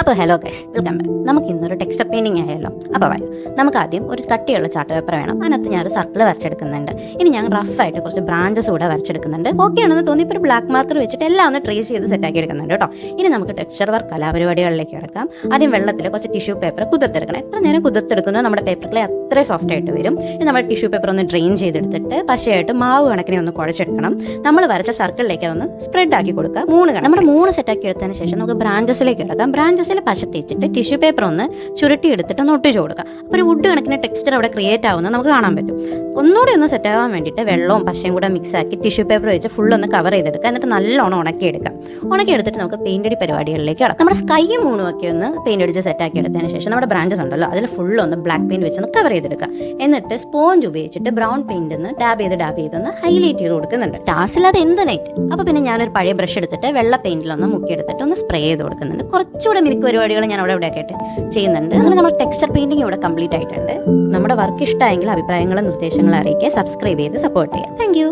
അപ്പോൾ hello guys, welcome back. നമുക്ക് ഇന്നൊരു ടെക്സ്റ്റർ പെയിൻറ്റിങ് ആയാലോ. അപ്പോൾ വായോ, നമുക്ക് ആദ്യം ഒരു കട്ടിയുള്ള ചാർട്ട് പേപ്പർ വേണം. അതിനകത്ത് ഞാൻ ഒരു സർക്കിൾ വരച്ചെടുക്കുന്നുണ്ട്. ഇനി ഞാൻ റഫായിട്ട് കുറച്ച് ബ്രാഞ്ചസ് കൂടെ വരച്ചെടുക്കുന്നുണ്ട്. ഓക്കെ ആണെന്ന് തോന്നി ഇപ്പോൾ ഒരു ബ്ലാക്ക് മാർക്കർ വെച്ചിട്ട് എല്ലാം ഒന്ന് ട്രേസ് ചെയ്ത് സെറ്റാക്കി എടുക്കുന്നുണ്ട് കേട്ടോ. ഇനി നമുക്ക് ടെക്സ്ചർ വർക്ക് കലാപരിപാടികളിലേക്ക് കിടക്കാം. ആദ്യം വെള്ളത്തിൽ കുറച്ച് ടിഷ്യൂ പേപ്പർ കുതിർത്തെടുക്കണം. എത്ര നേരം കുതിർത്തെടുക്കുന്നത് നമ്മുടെ പേപ്പറിലെ അത്രയും സോഫ്റ്റ് ആയിട്ട് വരും. ഇനി നമ്മുടെ ടിഷ്യൂ പേപ്പർ ഒന്ന് ഡ്രെയിൻ ചെയ്തെടുത്തിട്ട് പശയായിട്ട് മാവ് കണക്കിനെ ഒന്ന് കുഴച്ചെടുക്കണം. നമ്മൾ വരച്ച സർക്കിളിലേക്ക് അതൊന്ന് സ്പ്രെഡ് ആക്കി കൊടുക്കുക. നമ്മുടെ 3 സെറ്റാക്കി എടുത്തതിന് ശേഷം നമുക്ക് ബ്രാഞ്ചസിലേക്ക് കിടക്കാം. ബ്രാഞ്ചസിൽ പശ തേച്ചിട്ട് ടിഷ്യൂ പേപ്പർ ഒന്ന് ചുരുട്ടി എടുത്തിട്ട് ഒന്ന് ഒട്ടിച്ചു കൊടുക്കുക. അപ്പോൾ ഒരു വുഡ് കണക്കിന് ടെക്സ്ചർ അവിടെ ക്രിയേറ്റ് ആവുന്നത് നമുക്ക് കാണാൻ പറ്റും. ഒന്നുകൂടി ഒന്ന് സെറ്റ് ആവാൻ വേണ്ടിയിട്ട് വെള്ളവും പശയും കൂടെ മിക്സ് ആക്കി ടിഷ്യൂ പേപ്പർ വെച്ച് ഫുള്ളൊന്ന് കവർ ചെയ്തെടുക്കുക. എന്നിട്ട് നല്ലോണം ഉണക്കിയെടുക്കാം. ഉണക്കിയെടുത്തിട്ട് നമുക്ക് പെയിൻ്റ് അടി പരിപാടികളിലേക്ക് കിടക്കാം. നമ്മുടെ സ്കൈയും മൂണും ഒക്കെ ഒന്ന് പെയിൻ്റ് അടിച്ച് സെറ്റാക്കി എടുത്തതിന് ശേഷം നമ്മുടെ ബ്രാഞ്ചസ് ഉണ്ടല്ലോ അതിൽ ഫുള്ളൊന്ന് ബ്ലാക്ക് പെയിൻറ്റ് വെച്ചൊന്ന് കവർ ചെയ്തെടുക്കുക. എന്നിട്ട് സ്പോഞ്ച് ഉപയോഗിച്ചിട്ട് ബ്രൗൺ പെയിൻ്റ് ഒന്ന് ഡാബ് ചെയ്തൊന്ന് ഹൈലൈറ്റ് ചെയ്ത് കൊടുക്കുന്നുണ്ട്. സ്റ്റാർസ് ഇല്ലാതെ എന്ത് നൈറ്റ്. അപ്പോൾ പിന്നെ ഞാനൊരു പഴയ ബ്രഷ് എടുത്തിട്ട് വെള്ള പെയിൻറ്റിലൊന്ന് മുക്കിയെടുത്തിട്ട് ഒന്ന് സ്പ്രേ ചെയ്ത് കൊടുക്കുന്നുണ്ട്. കുറച്ചുകൂടെ മിനുക്ക് പരിപാടികൾ ഞാൻ അവിടെ ആയിട്ട് ചെയ്യുന്നുണ്ട്. അങ്ങനെ നമ്മുടെ ടെക്സ്ചർ പെയിൻറ്റിങ് ഇവിടെ കംപ്ലീറ്റ് ആയിട്ടുണ്ട്. നമ്മുടെ വർക്ക് ഇഷ്ടമായെങ്കിൽ അഭിപ്രായങ്ങളും നിർദ്ദേശങ്ങളും അറിയിക്കുക. സബ്സ്ക്രൈബ് ചെയ്ത് സപ്പോർട്ട് ചെയ്യുക. Thank you.